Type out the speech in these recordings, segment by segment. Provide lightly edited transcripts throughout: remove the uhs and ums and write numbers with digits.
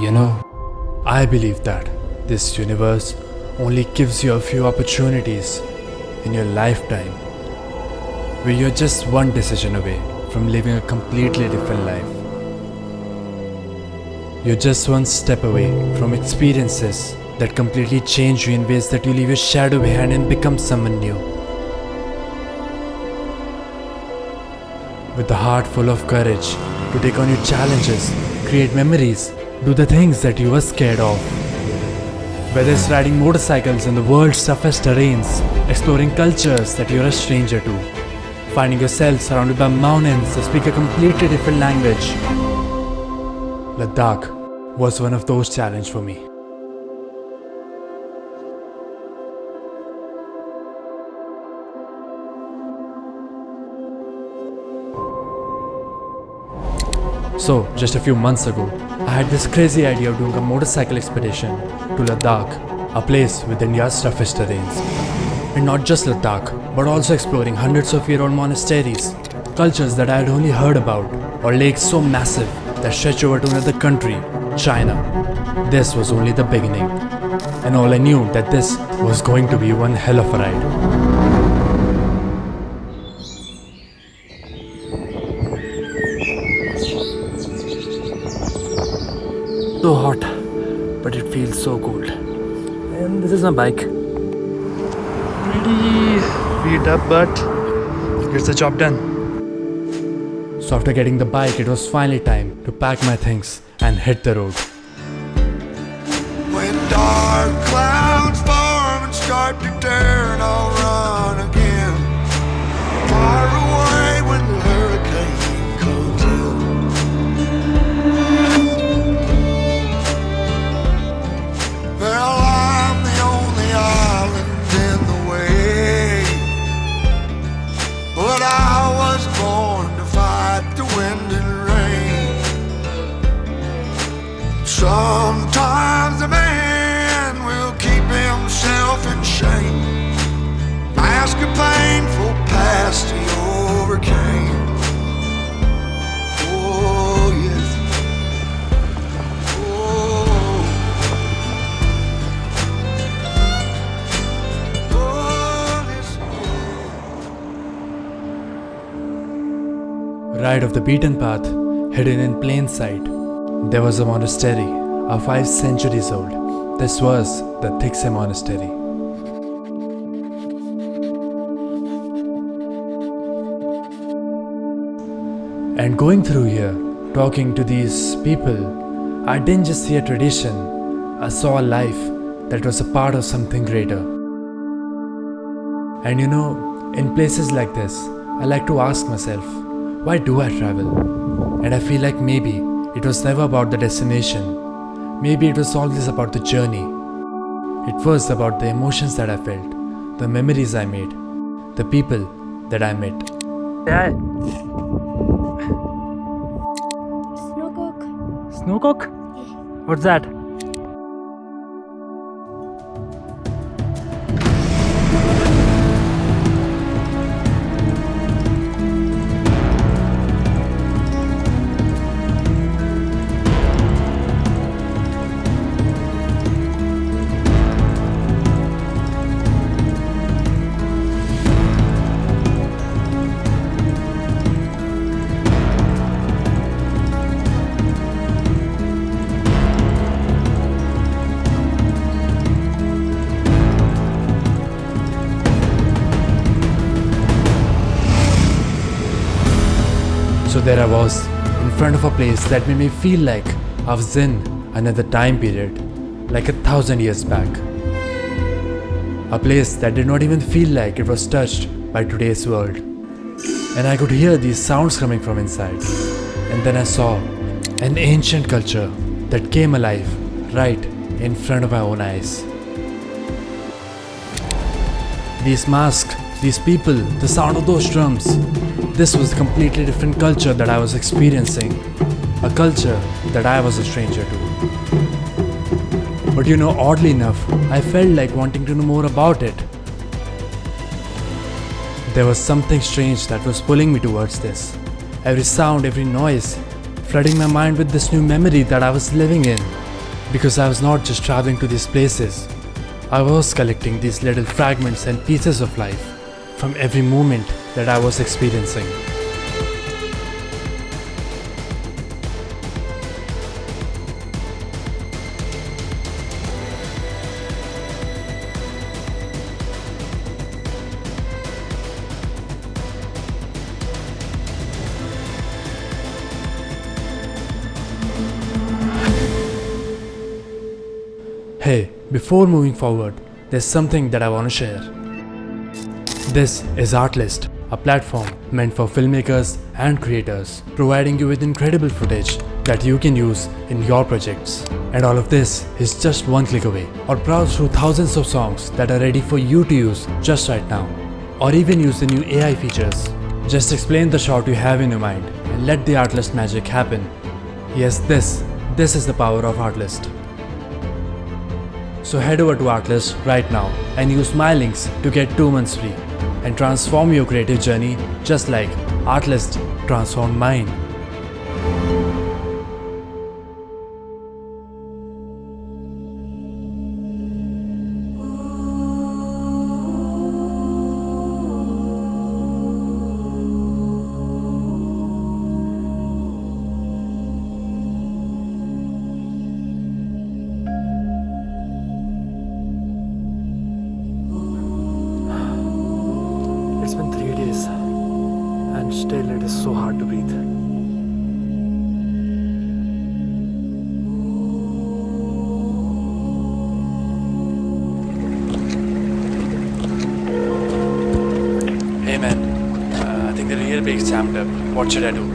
You know, I believe that this universe only gives you a few opportunities in your lifetime where you're just one decision away from living a completely different life. You're just one step away from experiences that completely change you in ways that you leave your shadow behind and become someone new. With a heart full of courage to take on your challenges, create memories, do the things that you were scared of. Whether it's riding motorcycles in the world's toughest terrains, exploring cultures that you're a stranger to, finding yourself surrounded by mountains that speak a completely different language. Ladakh was one of those challenges for me. So, just a few months ago, I had this crazy idea of doing a motorcycle expedition to Ladakh, a place with India's toughest terrains. And not just Ladakh, but also exploring hundreds of year-old monasteries, cultures that I had only heard about, or lakes so massive that stretch over to another country, China. This was only the beginning, and all I knew that this was going to be one hell of a ride. So hot, but it feels so cold. And this is my bike. Pretty beat up, but gets the job done. So after getting the bike, it was finally time to pack my things and hit the road. When dark clouds form and start to turn, I'll run again. Far away when the hurricane comes in. Well, I'm the only island in the way, but I was born to fight the wind and rain. Sometimes a man will keep himself in shame, mask a painful past he overcame. Oh yes, oh, oh this. Right off the beaten path, hidden in plain sight, there was a monastery, 5 centuries old. This was the Thiksay Monastery. And going through here, talking to these people, I didn't just see a tradition, I saw a life that was a part of something greater. And you know, in places like this, I like to ask myself, why do I travel? And I feel like maybe it was never about the destination. Maybe it was always about the journey. It was about the emotions that I felt, the memories I made, the people that I met. Yeah. Snowcock. Snowcock? What's that? So there I was, in front of a place that made me feel like I was in another time period, like 1,000 years back. A place that did not even feel like it was touched by today's world. And I could hear these sounds coming from inside. And then I saw an ancient culture that came alive right in front of my own eyes. These masks, these people, the sound of those drums. This was a completely different culture that I was experiencing. A culture that I was a stranger to. But you know, oddly enough, I felt like wanting to know more about it. There was something strange that was pulling me towards this. Every sound, every noise, flooding my mind with this new memory that I was living in. Because I was not just traveling to these places, I was collecting these little fragments and pieces of life from every moment that I was experiencing. Hey, before moving forward, there's something that I want to share. This is ARTLIST, a platform meant for filmmakers and creators, providing you with incredible footage that you can use in your projects. And all of this is just one click away. Or browse through thousands of songs that are ready for you to use just right now. Or even use the new AI features. Just explain the shot you have in your mind and let the ARTLIST magic happen. Yes, this is the power of ARTLIST. So head over to ARTLIST right now and use my links to get 2 months free and transform your creative journey just like ARTLIST transformed mine. It's been 3 days and still it is so hard to breathe. Hey man, I think the real brake's jammed up. What should I do?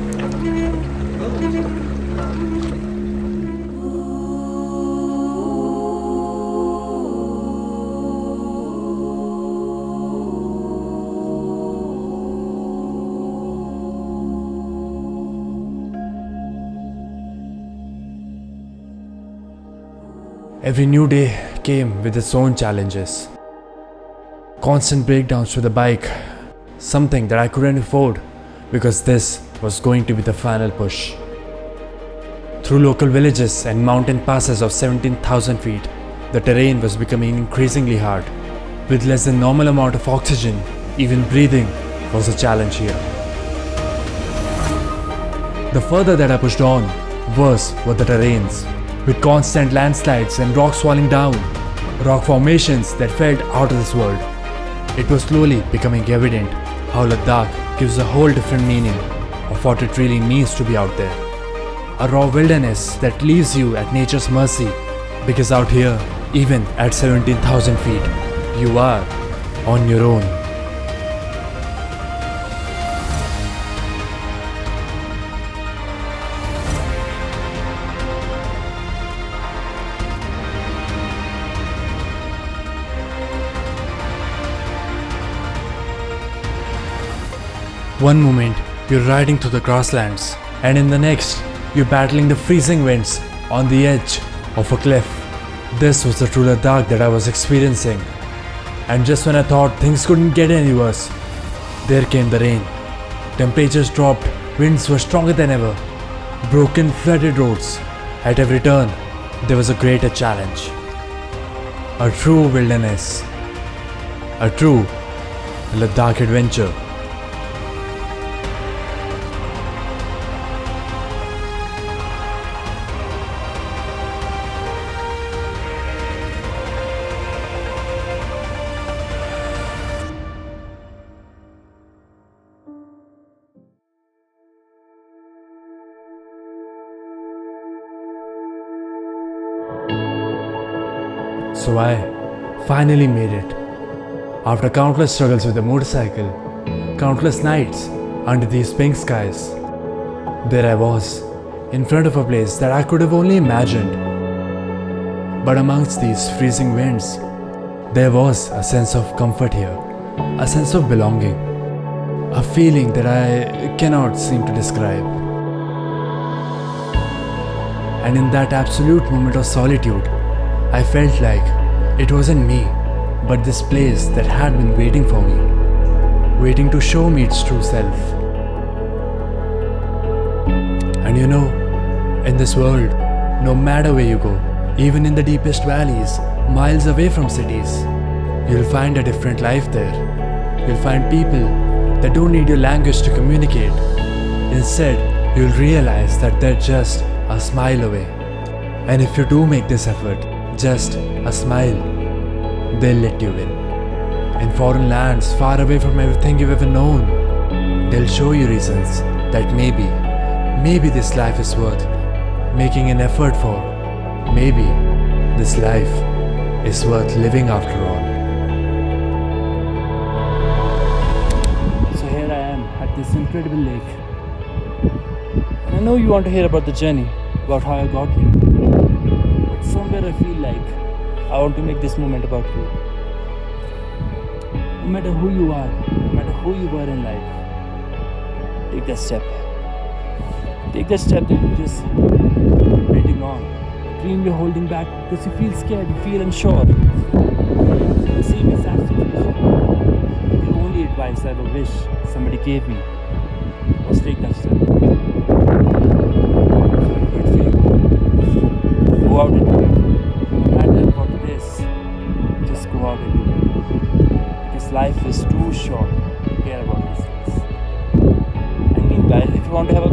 Every new day came with its own challenges. Constant breakdowns to the bike, something that I couldn't afford because this was going to be the final push. Through local villages and mountain passes of 17,000 feet, the terrain was becoming increasingly hard. With less than normal amount of oxygen, even breathing was a challenge here. The further that I pushed on, worse were the terrains. With constant landslides and rocks falling down, rock formations that felt out of this world. It was slowly becoming evident how Ladakh gives a whole different meaning of what it really means to be out there. A raw wilderness that leaves you at nature's mercy, because out here, even at 17,000 feet, you are on your own. One moment, you're riding through the grasslands, and in the next, you're battling the freezing winds on the edge of a cliff. This was the true Ladakh that I was experiencing. And just when I thought things couldn't get any worse, there came the rain. Temperatures dropped, winds were stronger than ever. Broken, flooded roads. At every turn, there was a greater challenge. A true wilderness. A true Ladakh adventure. So I finally made it. After countless struggles with the motorcycle, countless nights under these pink skies, there I was, in front of a place that I could have only imagined. But amongst these freezing winds, there was a sense of comfort here, a sense of belonging, a feeling that I cannot seem to describe. And in that absolute moment of solitude, I felt like it wasn't me, but this place that had been waiting for me, waiting to show me its true self. And you know, in this world, no matter where you go, Even in the deepest valleys, miles away from cities, you'll find a different life there. You'll find people that don't need your language to communicate. Instead, you'll realize that they're just a smile away. And if you do make this effort, just a smile, they'll let you in. In foreign lands, far away from everything you've ever known, they'll show you reasons that maybe this life is worth making an effort for. Maybe this life is worth living after all. So here I am at this incredible lake. And I know you want to hear about the journey, about how I got here. But somewhere I feel like I want to make this moment about you. No matter who you are, no matter who you were in life, take that step. Take that step that you're just waiting on. A dream you're holding back because you feel scared, you feel unsure. The same exact situation. The only advice I ever wish somebody gave me was take that step. So good for you. Go out and do it. No matter what it is, just go out and do it. Because life is too short to care about these things. And meanwhile, if you want to have a